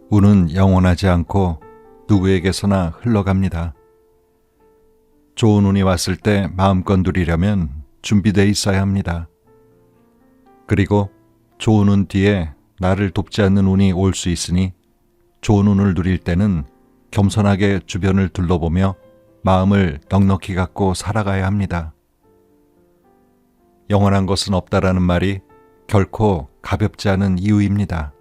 운은 영원하지 않고 누구에게서나 흘러갑니다. 좋은 운이 왔을 때 마음껏 누리려면 준비되어 있어야 합니다. 그리고 좋은 운 뒤에 나를 돕지 않는 운이 올 수 있으니 좋은 운을 누릴 때는 겸손하게 주변을 둘러보며 마음을 넉넉히 갖고 살아가야 합니다. 영원한 것은 없다라는 말이 결코 가볍지 않은 이유입니다.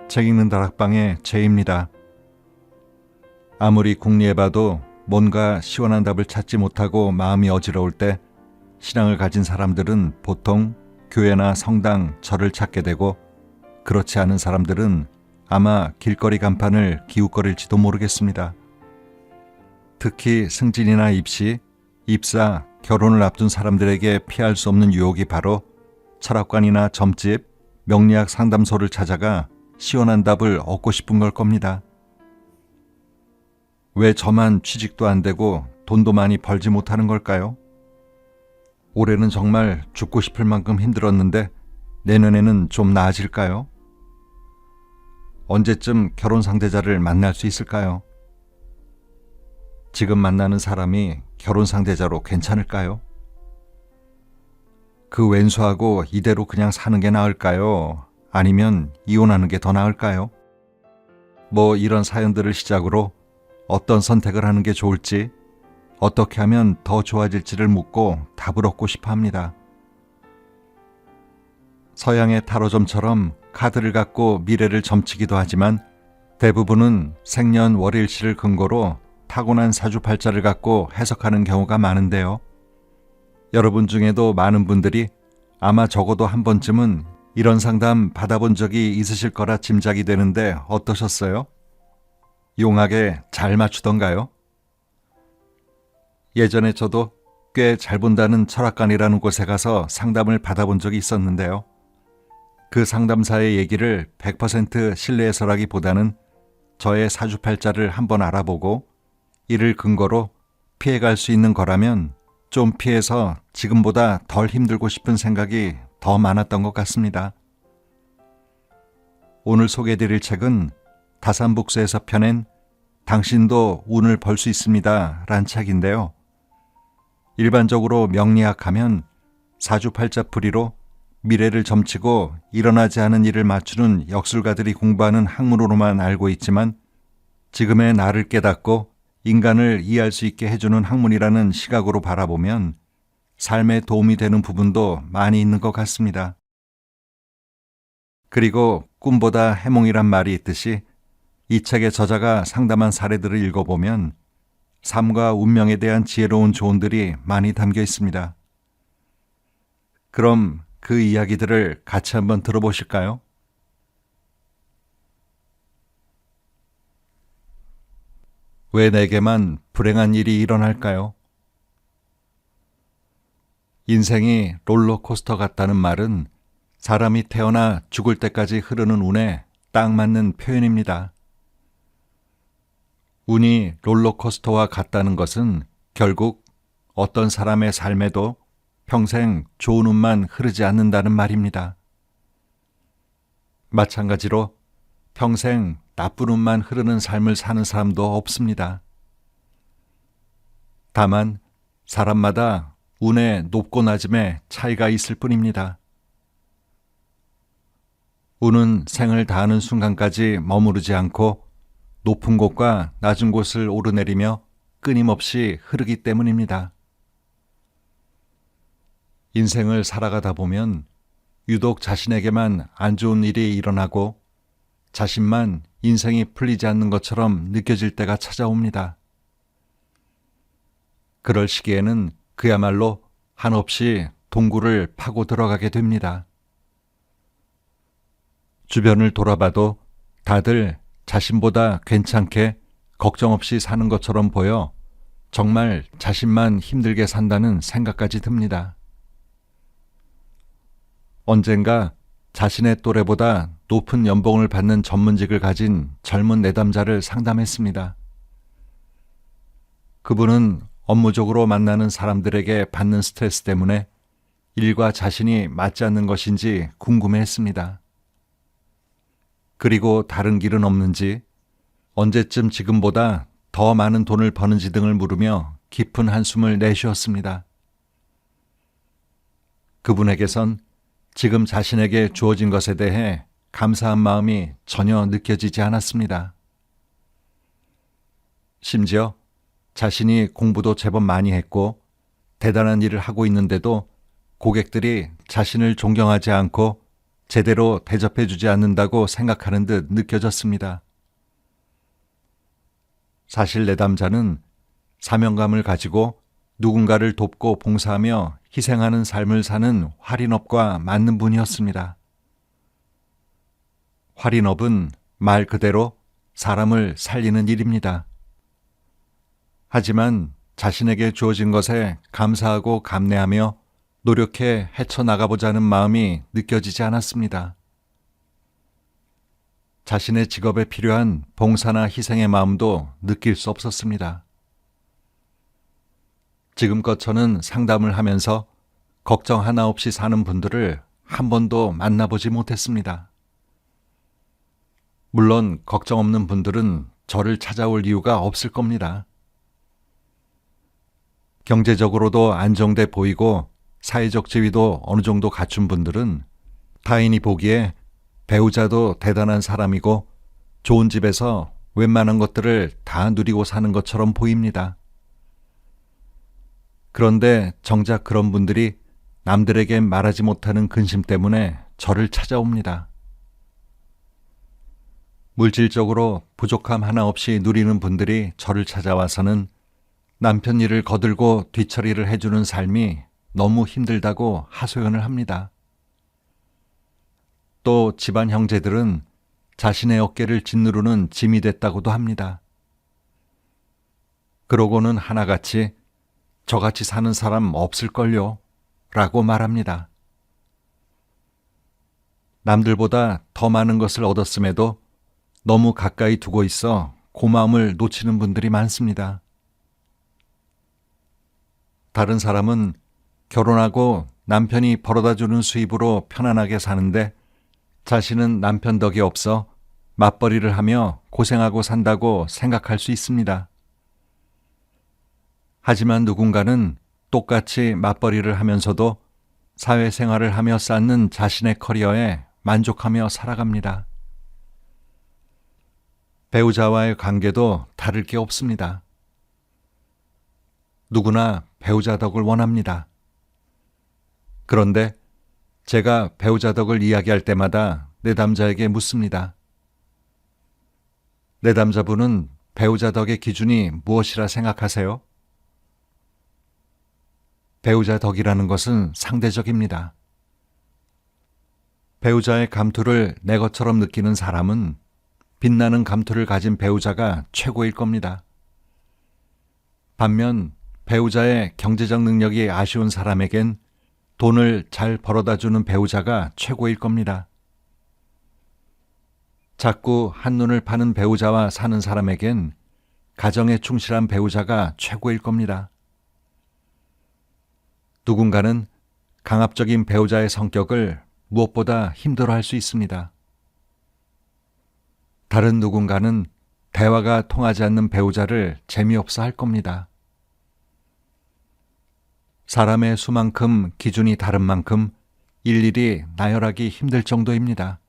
책 읽는 다락방의 제입니다. 아무리 궁리해봐도 뭔가 시원한 답을 찾지 못하고 마음이 어지러울 때 신앙을 가진 사람들은 보통 교회나 성당, 절을 찾게 되고 그렇지 않은 사람들은 아마 길거리 간판을 기웃거릴지도 모르겠습니다. 특히 승진이나 입시, 입사, 결혼을 앞둔 사람들에게 피할 수 없는 유혹이 바로 철학관이나 점집, 명리학 상담소를 찾아가 시원한 답을 얻고 싶은 걸 겁니다. 왜 저만 취직도 안 되고 돈도 많이 벌지 못하는 걸까요? 올해는 정말 죽고 싶을 만큼 힘들었는데 내년에는 좀 나아질까요? 언제쯤 결혼 상대자를 만날 수 있을까요? 지금 만나는 사람이 결혼 상대자로 괜찮을까요? 그 왼수하고 이대로 그냥 사는 게 나을까요? 아니면 이혼하는 게 더 나을까요? 이런 사연들을 시작으로 어떤 선택을 하는 게 좋을지, 어떻게 하면 더 좋아질지를 묻고 답을 얻고 싶어 합니다. 서양의 타로점처럼 카드를 갖고 미래를 점치기도 하지만 대부분은 생년월일시를 근거로 타고난 사주팔자를 갖고 해석하는 경우가 많은데요. 여러분 중에도 많은 분들이 아마 적어도 한 번쯤은 이런 상담 받아본 적이 있으실 거라 짐작이 되는데 어떠셨어요? 용하게 잘 맞추던가요? 예전에 저도 꽤 잘 본다는 철학관이라는 곳에 가서 상담을 받아본 적이 있었는데요. 그 상담사의 얘기를 100% 신뢰해서라기보다는 저의 사주팔자를 한번 알아보고 이를 근거로 피해갈 수 있는 거라면 좀 피해서 지금보다 덜 힘들고 싶은 생각이 더 많았던 것 같습니다. 오늘 소개해드릴 책은 다산북스에서 펴낸 당신도 운을 벌 수 있습니다 란 책인데요. 일반적으로 명리학하면 사주팔자풀이로 미래를 점치고 일어나지 않은 일을 맞추는 역술가들이 공부하는 학문으로만 알고 있지만 지금의 나를 깨닫고 인간을 이해할 수 있게 해주는 학문이라는 시각으로 바라보면 삶에 도움이 되는 부분도 많이 있는 것 같습니다. 그리고 꿈보다 해몽이란 말이 있듯이 이 책의 저자가 상담한 사례들을 읽어보면 삶과 운명에 대한 지혜로운 조언들이 많이 담겨 있습니다. 그럼 그 이야기들을 같이 한번 들어보실까요? 왜 내게만 불행한 일이 일어날까요? 인생이 롤러코스터 같다는 말은 사람이 태어나 죽을 때까지 흐르는 운에 딱 맞는 표현입니다. 운이 롤러코스터와 같다는 것은 결국 어떤 사람의 삶에도 평생 좋은 운만 흐르지 않는다는 말입니다. 마찬가지로 평생 나쁜 운만 흐르는 삶을 사는 사람도 없습니다. 다만 사람마다 운의 높고 낮음에 차이가 있을 뿐입니다. 운은 생을 다하는 순간까지 머무르지 않고 높은 곳과 낮은 곳을 오르내리며 끊임없이 흐르기 때문입니다. 인생을 살아가다 보면 유독 자신에게만 안 좋은 일이 일어나고 자신만 인생이 풀리지 않는 것처럼 느껴질 때가 찾아옵니다. 그럴 시기에는 그야말로 한없이 동굴을 파고 들어가게 됩니다. 주변을 돌아봐도 다들 자신보다 괜찮게 걱정 없이 사는 것처럼 보여 정말 자신만 힘들게 산다는 생각까지 듭니다. 언젠가 자신의 또래보다 높은 연봉을 받는 전문직을 가진 젊은 내담자를 상담했습니다. 그분은 업무적으로 만나는 사람들에게 받는 스트레스 때문에 일과 자신이 맞지 않는 것인지 궁금해했습니다. 그리고 다른 길은 없는지, 언제쯤 지금보다 더 많은 돈을 버는지 등을 물으며 깊은 한숨을 내쉬었습니다. 그분에게선 지금 자신에게 주어진 것에 대해 감사한 마음이 전혀 느껴지지 않았습니다. 심지어 자신이 공부도 제법 많이 했고 대단한 일을 하고 있는데도 고객들이 자신을 존경하지 않고 제대로 대접해주지 않는다고 생각하는 듯 느껴졌습니다. 사실 내담자는 사명감을 가지고 누군가를 돕고 봉사하며 희생하는 삶을 사는 활인업과 맞는 분이었습니다. 활인업은 말 그대로 사람을 살리는 일입니다. 하지만 자신에게 주어진 것에 감사하고 감내하며 노력해 헤쳐나가보자는 마음이 느껴지지 않았습니다. 자신의 직업에 필요한 봉사나 희생의 마음도 느낄 수 없었습니다. 지금껏 저는 상담을 하면서 걱정 하나 없이 사는 분들을 한 번도 만나보지 못했습니다. 물론 걱정 없는 분들은 저를 찾아올 이유가 없을 겁니다. 경제적으로도 안정돼 보이고 사회적 지위도 어느 정도 갖춘 분들은 타인이 보기에 배우자도 대단한 사람이고 좋은 집에서 웬만한 것들을 다 누리고 사는 것처럼 보입니다. 그런데 정작 그런 분들이 남들에게 말하지 못하는 근심 때문에 저를 찾아옵니다. 물질적으로 부족함 하나 없이 누리는 분들이 저를 찾아와서는 남편 일을 거들고 뒤처리를 해주는 삶이 너무 힘들다고 하소연을 합니다. 또 집안 형제들은 자신의 어깨를 짓누르는 짐이 됐다고도 합니다. 그러고는 하나같이 저같이 사는 사람 없을걸요 라고 말합니다. 남들보다 더 많은 것을 얻었음에도 너무 가까이 두고 있어 고마움을 놓치는 분들이 많습니다. 다른 사람은 결혼하고 남편이 벌어다주는 수입으로 편안하게 사는데 자신은 남편 덕이 없어 맞벌이를 하며 고생하고 산다고 생각할 수 있습니다. 하지만 누군가는 똑같이 맞벌이를 하면서도 사회생활을 하며 쌓는 자신의 커리어에 만족하며 살아갑니다. 배우자와의 관계도 다를 게 없습니다. 누구나 배우자 덕을 원합니다. 그런데 제가 배우자 덕을 이야기할 때마다 내담자에게 묻습니다. 내담자분은 배우자 덕의 기준이 무엇이라 생각하세요? 배우자 덕이라는 것은 상대적입니다. 배우자의 감투를 내 것처럼 느끼는 사람은 빛나는 감투를 가진 배우자가 최고일 겁니다. 반면 배우자의 경제적 능력이 아쉬운 사람에겐 돈을 잘 벌어다주는 배우자가 최고일 겁니다. 자꾸 한눈을 파는 배우자와 사는 사람에겐 가정에 충실한 배우자가 최고일 겁니다. 누군가는 강압적인 배우자의 성격을 무엇보다 힘들어할 수 있습니다. 다른 누군가는 대화가 통하지 않는 배우자를 재미없어 할 겁니다. 사람의 수만큼 기준이 다른 만큼 일일이 나열하기 힘들 정도입니다.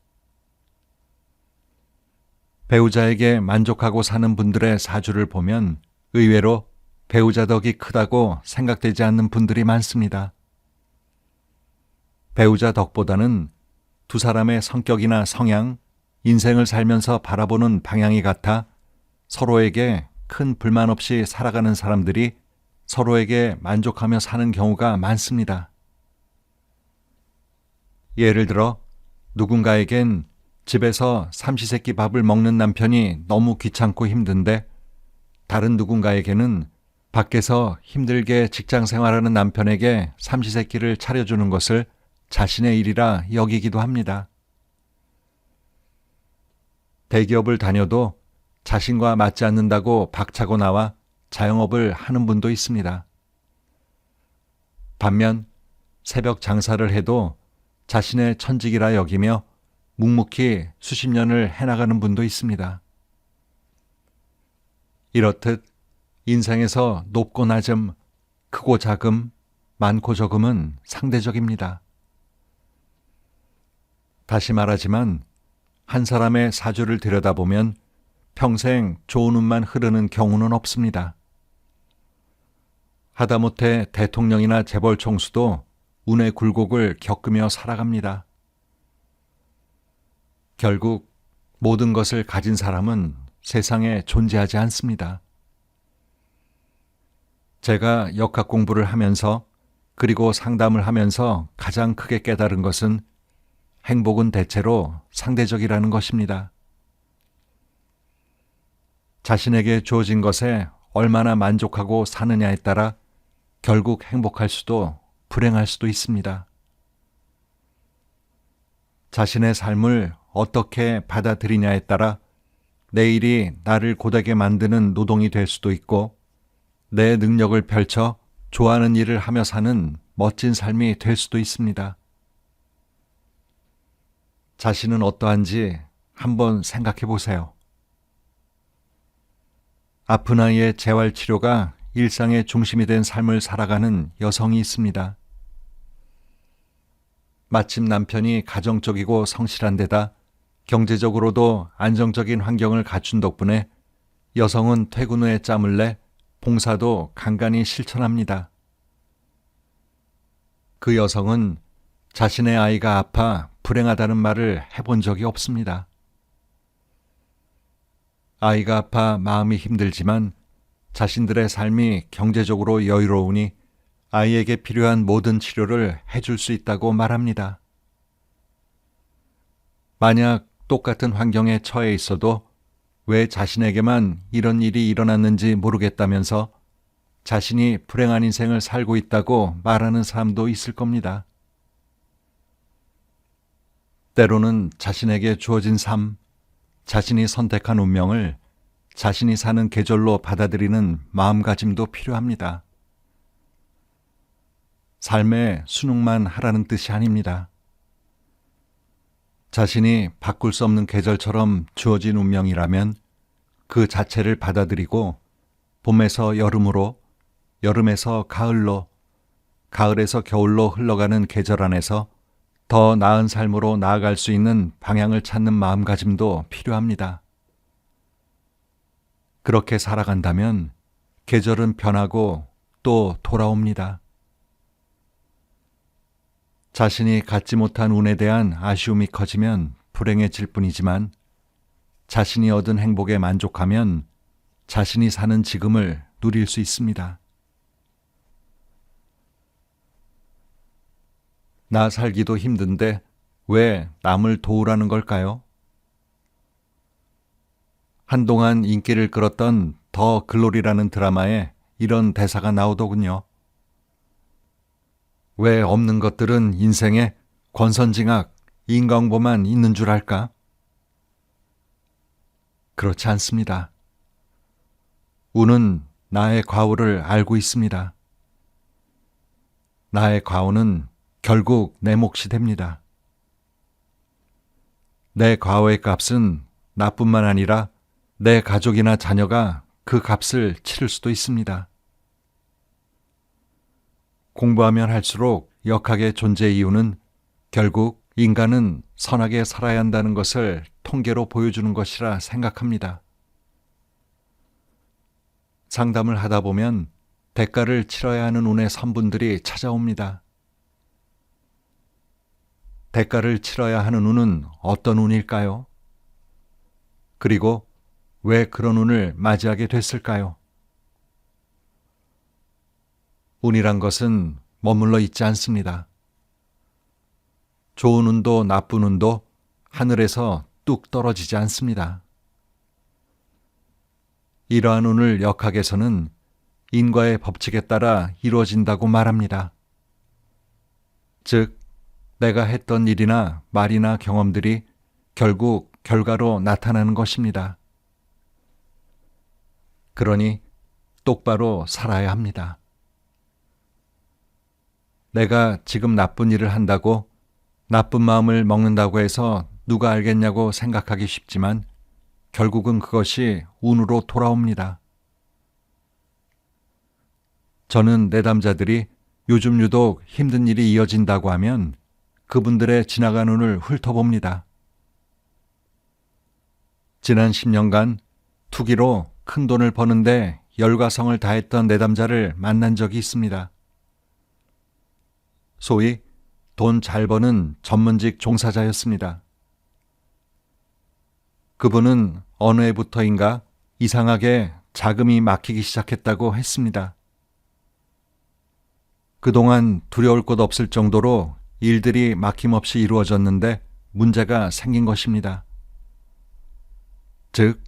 배우자에게 만족하고 사는 분들의 사주를 보면 의외로 배우자 덕이 크다고 생각되지 않는 분들이 많습니다. 배우자 덕보다는 두 사람의 성격이나 성향, 인생을 살면서 바라보는 방향이 같아 서로에게 큰 불만 없이 살아가는 사람들이 서로에게 만족하며 사는 경우가 많습니다. 예를 들어 누군가에겐 집에서 삼시세끼 밥을 먹는 남편이 너무 귀찮고 힘든데 다른 누군가에게는 밖에서 힘들게 직장 생활하는 남편에게 삼시세끼를 차려주는 것을 자신의 일이라 여기기도 합니다. 대기업을 다녀도 자신과 맞지 않는다고 박차고 나와 자영업을 하는 분도 있습니다. 반면 새벽 장사를 해도 자신의 천직이라 여기며 묵묵히 수십 년을 해나가는 분도 있습니다. 이렇듯 인생에서 높고 낮음, 크고 작음, 많고 적음은 상대적입니다. 다시 말하지만 한 사람의 사주를 들여다보면 평생 좋은 운만 흐르는 경우는 없습니다. 하다못해 대통령이나 재벌 총수도 운의 굴곡을 겪으며 살아갑니다. 결국 모든 것을 가진 사람은 세상에 존재하지 않습니다. 제가 역학 공부를 하면서 그리고 상담을 하면서 가장 크게 깨달은 것은 행복은 대체로 상대적이라는 것입니다. 자신에게 주어진 것에 얼마나 만족하고 사느냐에 따라 결국 행복할 수도 불행할 수도 있습니다. 자신의 삶을 어떻게 받아들이냐에 따라 내일이 나를 고되게 만드는 노동이 될 수도 있고 내 능력을 펼쳐 좋아하는 일을 하며 사는 멋진 삶이 될 수도 있습니다. 자신은 어떠한지 한번 생각해 보세요. 아픈 아이의 재활치료가 일상의 중심이 된 삶을 살아가는 여성이 있습니다. 마침 남편이 가정적이고 성실한 데다 경제적으로도 안정적인 환경을 갖춘 덕분에 여성은 퇴근 후에 짬을 내 봉사도 간간히 실천합니다. 그 여성은 자신의 아이가 아파 불행하다는 말을 해본 적이 없습니다. 아이가 아파 마음이 힘들지만 자신들의 삶이 경제적으로 여유로우니 아이에게 필요한 모든 치료를 해줄 수 있다고 말합니다. 만약 똑같은 환경에 처해 있어도 왜 자신에게만 이런 일이 일어났는지 모르겠다면서 자신이 불행한 인생을 살고 있다고 말하는 사람도 있을 겁니다. 때로는 자신에게 주어진 삶, 자신이 선택한 운명을 자신이 사는 계절로 받아들이는 마음가짐도 필요합니다. 삶에 순응만 하라는 뜻이 아닙니다. 자신이 바꿀 수 없는 계절처럼 주어진 운명이라면 그 자체를 받아들이고 봄에서 여름으로, 여름에서 가을로, 가을에서 겨울로 흘러가는 계절 안에서 더 나은 삶으로 나아갈 수 있는 방향을 찾는 마음가짐도 필요합니다. 그렇게 살아간다면 계절은 변하고 또 돌아옵니다. 자신이 갖지 못한 운에 대한 아쉬움이 커지면 불행해질 뿐이지만 자신이 얻은 행복에 만족하면 자신이 사는 지금을 누릴 수 있습니다. 나 살기도 힘든데 왜 남을 도우라는 걸까요? 한동안 인기를 끌었던 더 글로리라는 드라마에 이런 대사가 나오더군요. 왜 없는 것들은 인생에 권선징악, 인과응보만 있는 줄 알까? 그렇지 않습니다. 운은 나의 과오를 알고 있습니다. 나의 과오는 결국 내 몫이 됩니다. 내 과오의 값은 나뿐만 아니라 내 가족이나 자녀가 그 값을 치를 수도 있습니다. 공부하면 할수록 역학의 존재 이유는 결국 인간은 선하게 살아야 한다는 것을 통계로 보여주는 것이라 생각합니다. 상담을 하다 보면 대가를 치러야 하는 운의 선분들이 찾아옵니다. 대가를 치러야 하는 운은 어떤 운일까요? 그리고 왜 그런 운을 맞이하게 됐을까요? 운이란 것은 머물러 있지 않습니다. 좋은 운도 나쁜 운도 하늘에서 뚝 떨어지지 않습니다. 이러한 운을 역학에서는 인과의 법칙에 따라 이루어진다고 말합니다. 즉, 내가 했던 일이나 말이나 경험들이 결국 결과로 나타나는 것입니다. 그러니 똑바로 살아야 합니다. 내가 지금 나쁜 일을 한다고, 나쁜 마음을 먹는다고 해서 누가 알겠냐고 생각하기 쉽지만 결국은 그것이 운으로 돌아옵니다. 저는 내담자들이 요즘 유독 힘든 일이 이어진다고 하면 그분들의 지나간 운을 훑어봅니다. 지난 10년간 투기로 큰 돈을 버는데 열과성을 다했던 내담자를 만난 적이 있습니다. 소위 돈 잘 버는 전문직 종사자였습니다. 그분은 어느 해부터인가 이상하게 자금이 막히기 시작했다고 했습니다. 그동안 두려울 것 없을 정도로 일들이 막힘없이 이루어졌는데 문제가 생긴 것입니다. 즉,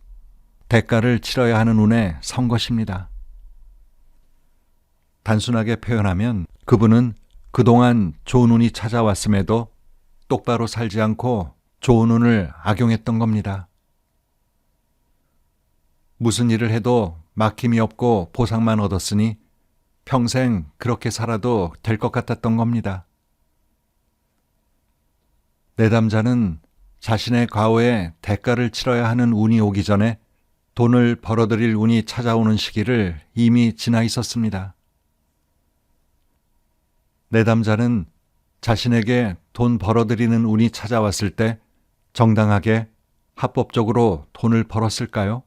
대가를 치러야 하는 운에 선 것입니다. 단순하게 표현하면 그분은 그동안 좋은 운이 찾아왔음에도 똑바로 살지 않고 좋은 운을 악용했던 겁니다. 무슨 일을 해도 막힘이 없고 보상만 얻었으니 평생 그렇게 살아도 될 것 같았던 겁니다. 내담자는 자신의 과오에 대가를 치러야 하는 운이 오기 전에 돈을 벌어들일 운이 찾아오는 시기를 이미 지나 있었습니다. 내담자는 자신에게 돈 벌어들이는 운이 찾아왔을 때 정당하게 합법적으로 돈을 벌었을까요?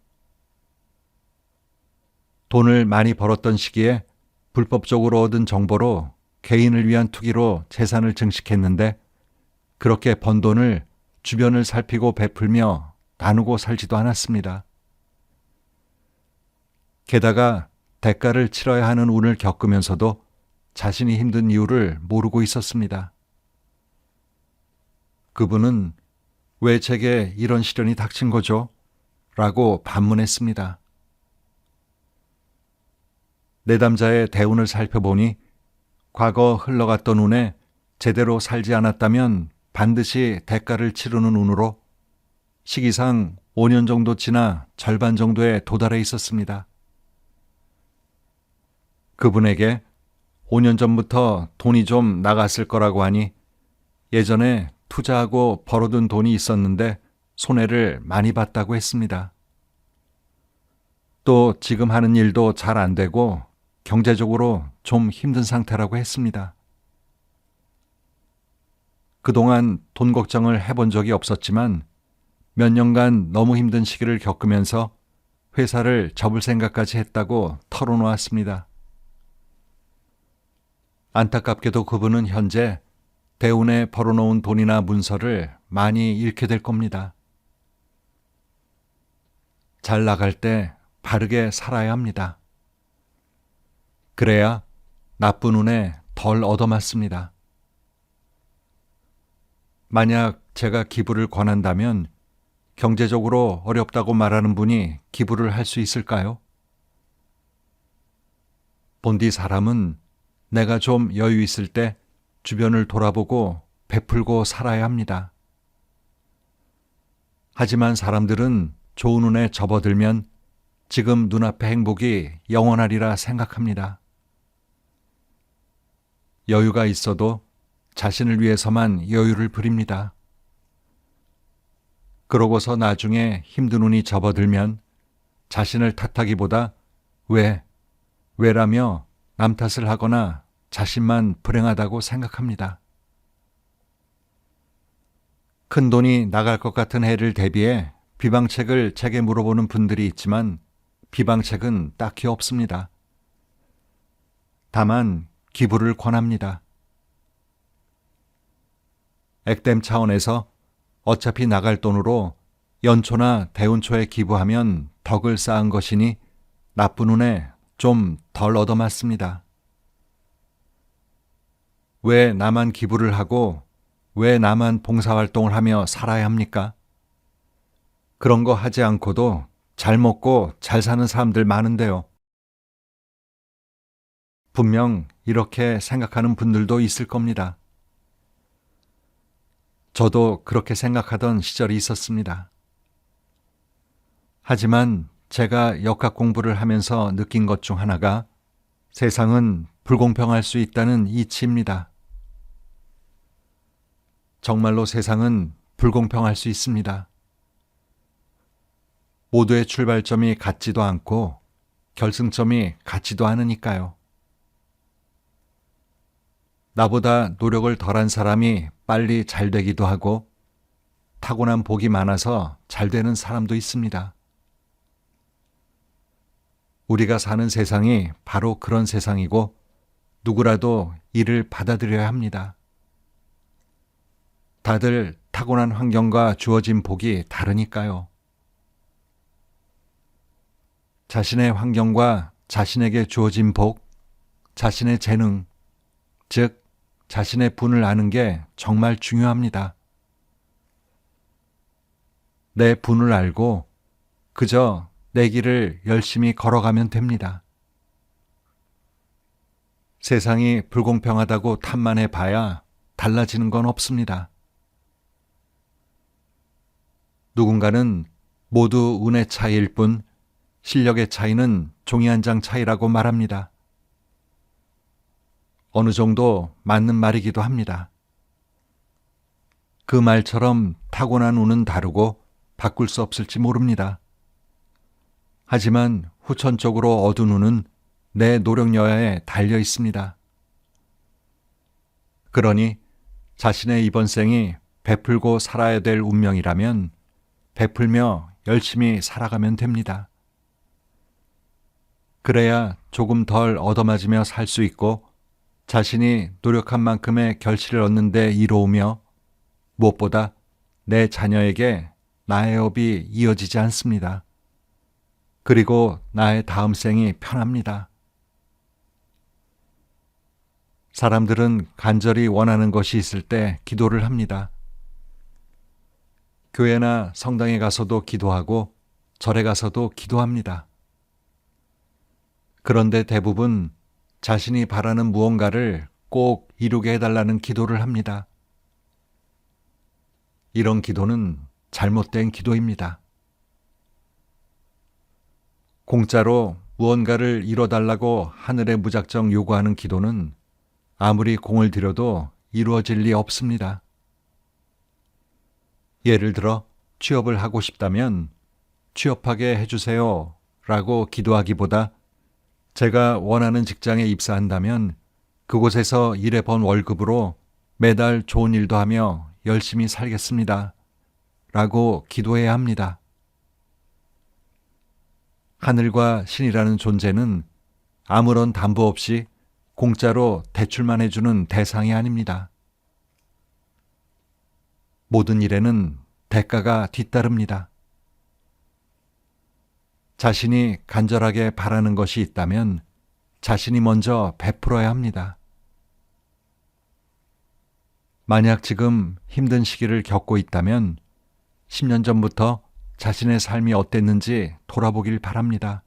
돈을 많이 벌었던 시기에 불법적으로 얻은 정보로 개인을 위한 투기로 재산을 증식했는데 그렇게 번 돈을 주변을 살피고 베풀며 나누고 살지도 않았습니다. 게다가 대가를 치러야 하는 운을 겪으면서도 자신이 힘든 이유를 모르고 있었습니다. 그분은 왜 제게 이런 시련이 닥친 거죠? 라고 반문했습니다. 내담자의 대운을 살펴보니 과거 흘러갔던 운에 제대로 살지 않았다면 반드시 대가를 치르는 운으로 시기상 5년 정도 지나 절반 정도에 도달해 있었습니다. 그분에게 5년 전부터 돈이 좀 나갔을 거라고 하니 예전에 투자하고 벌어둔 돈이 있었는데 손해를 많이 봤다고 했습니다. 또 지금 하는 일도 잘 안 되고 경제적으로 좀 힘든 상태라고 했습니다. 그동안 돈 걱정을 해본 적이 없었지만 몇 년간 너무 힘든 시기를 겪으면서 회사를 접을 생각까지 했다고 털어놓았습니다. 안타깝게도 그분은 현재 대운에 벌어놓은 돈이나 문서를 많이 잃게 될 겁니다. 잘 나갈 때 바르게 살아야 합니다. 그래야 나쁜 운에 덜 얻어맞습니다. 만약 제가 기부를 권한다면 경제적으로 어렵다고 말하는 분이 기부를 할 수 있을까요? 본디 사람은 내가 좀 여유 있을 때 주변을 돌아보고 베풀고 살아야 합니다. 하지만 사람들은 좋은 운에 접어들면 지금 눈앞의 행복이 영원하리라 생각합니다. 여유가 있어도 자신을 위해서만 여유를 부립니다. 그러고서 나중에 힘든 운이 접어들면 자신을 탓하기보다 왜라며 남 탓을 하거나 자신만 불행하다고 생각합니다. 큰 돈이 나갈 것 같은 해를 대비해 비방책을 제게 물어보는 분들이 있지만 비방책은 딱히 없습니다. 다만 기부를 권합니다. 액땜 차원에서 어차피 나갈 돈으로 연초나 대운초에 기부하면 덕을 쌓은 것이니 나쁜 운에 좀 덜 얻어맞습니다. 왜 나만 기부를 하고 왜 나만 봉사활동을 하며 살아야 합니까? 그런 거 하지 않고도 잘 먹고 잘 사는 사람들 많은데요. 분명 이렇게 생각하는 분들도 있을 겁니다. 저도 그렇게 생각하던 시절이 있었습니다. 하지만 제가 역학 공부를 하면서 느낀 것 중 하나가 세상은 불공평할 수 있다는 이치입니다. 정말로 세상은 불공평할 수 있습니다. 모두의 출발점이 같지도 않고 결승점이 같지도 않으니까요. 나보다 노력을 덜한 사람이 빨리 잘 되기도 하고 타고난 복이 많아서 잘 되는 사람도 있습니다. 우리가 사는 세상이 바로 그런 세상이고 누구라도 이를 받아들여야 합니다. 다들 타고난 환경과 주어진 복이 다르니까요. 자신의 환경과 자신에게 주어진 복, 자신의 재능, 즉 자신의 분을 아는 게 정말 중요합니다. 내 분을 알고 그저 내 길을 열심히 걸어가면 됩니다. 세상이 불공평하다고 탓만해 봐야 달라지는 건 없습니다. 누군가는 모두 운의 차이일 뿐 실력의 차이는 종이 한 장 차이라고 말합니다. 어느 정도 맞는 말이기도 합니다. 그 말처럼 타고난 운은 다르고 바꿀 수 없을지 모릅니다. 하지만 후천적으로 얻은 운은 내 노력 여하에 달려 있습니다. 그러니 자신의 이번 생이 베풀고 살아야 될 운명이라면 베풀며 열심히 살아가면 됩니다. 그래야 조금 덜 얻어맞으며 살 수 있고 자신이 노력한 만큼의 결실을 얻는 데 이로우며 무엇보다 내 자녀에게 나의 업이 이어지지 않습니다. 그리고 나의 다음 생이 편합니다. 사람들은 간절히 원하는 것이 있을 때 기도를 합니다. 교회나 성당에 가서도 기도하고 절에 가서도 기도합니다. 그런데 대부분 자신이 바라는 무언가를 꼭 이루게 해달라는 기도를 합니다. 이런 기도는 잘못된 기도입니다. 공짜로 무언가를 이뤄달라고 하늘에 무작정 요구하는 기도는 아무리 공을 들여도 이루어질 리 없습니다. 예를 들어 취업을 하고 싶다면 취업하게 해주세요 라고 기도하기보다 제가 원하는 직장에 입사한다면 그곳에서 일해 번 월급으로 매달 좋은 일도 하며 열심히 살겠습니다 라고 기도해야 합니다. 하늘과 신이라는 존재는 아무런 담보 없이 공짜로 대출만 해주는 대상이 아닙니다. 모든 일에는 대가가 뒤따릅니다. 자신이 간절하게 바라는 것이 있다면 자신이 먼저 베풀어야 합니다. 만약 지금 힘든 시기를 겪고 있다면 10년 전부터 자신의 삶이 어땠는지 돌아보길 바랍니다.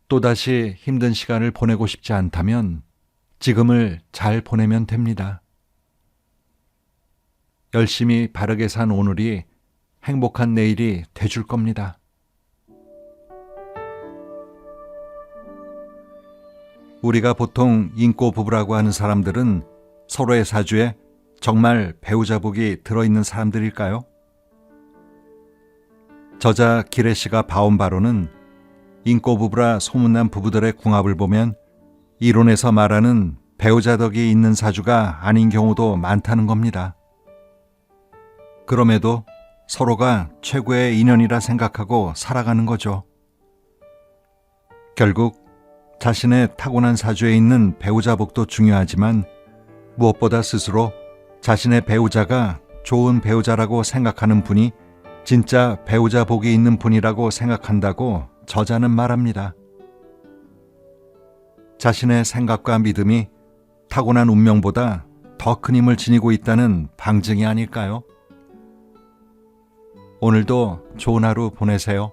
또다시 힘든 시간을 보내고 싶지 않다면 지금을 잘 보내면 됩니다. 열심히 바르게 산 오늘이 행복한 내일이 돼줄 겁니다. 우리가 보통 인꼬 부부라고 하는 사람들은 서로의 사주에 정말 배우자 복이 들어있는 사람들일까요? 저자 기레 씨가 봐온 바로는 인꼬 부부라 소문난 부부들의 궁합을 보면 이론에서 말하는 배우자 덕이 있는 사주가 아닌 경우도 많다는 겁니다. 그럼에도 서로가 최고의 인연이라 생각하고 살아가는 거죠. 결국 자신의 타고난 사주에 있는 배우자 복도 중요하지만 무엇보다 스스로 자신의 배우자가 좋은 배우자라고 생각하는 분이 진짜 배우자 복이 있는 분이라고 생각한다고 저자는 말합니다. 자신의 생각과 믿음이 타고난 운명보다 더 큰 힘을 지니고 있다는 방증이 아닐까요? 오늘도 좋은 하루 보내세요.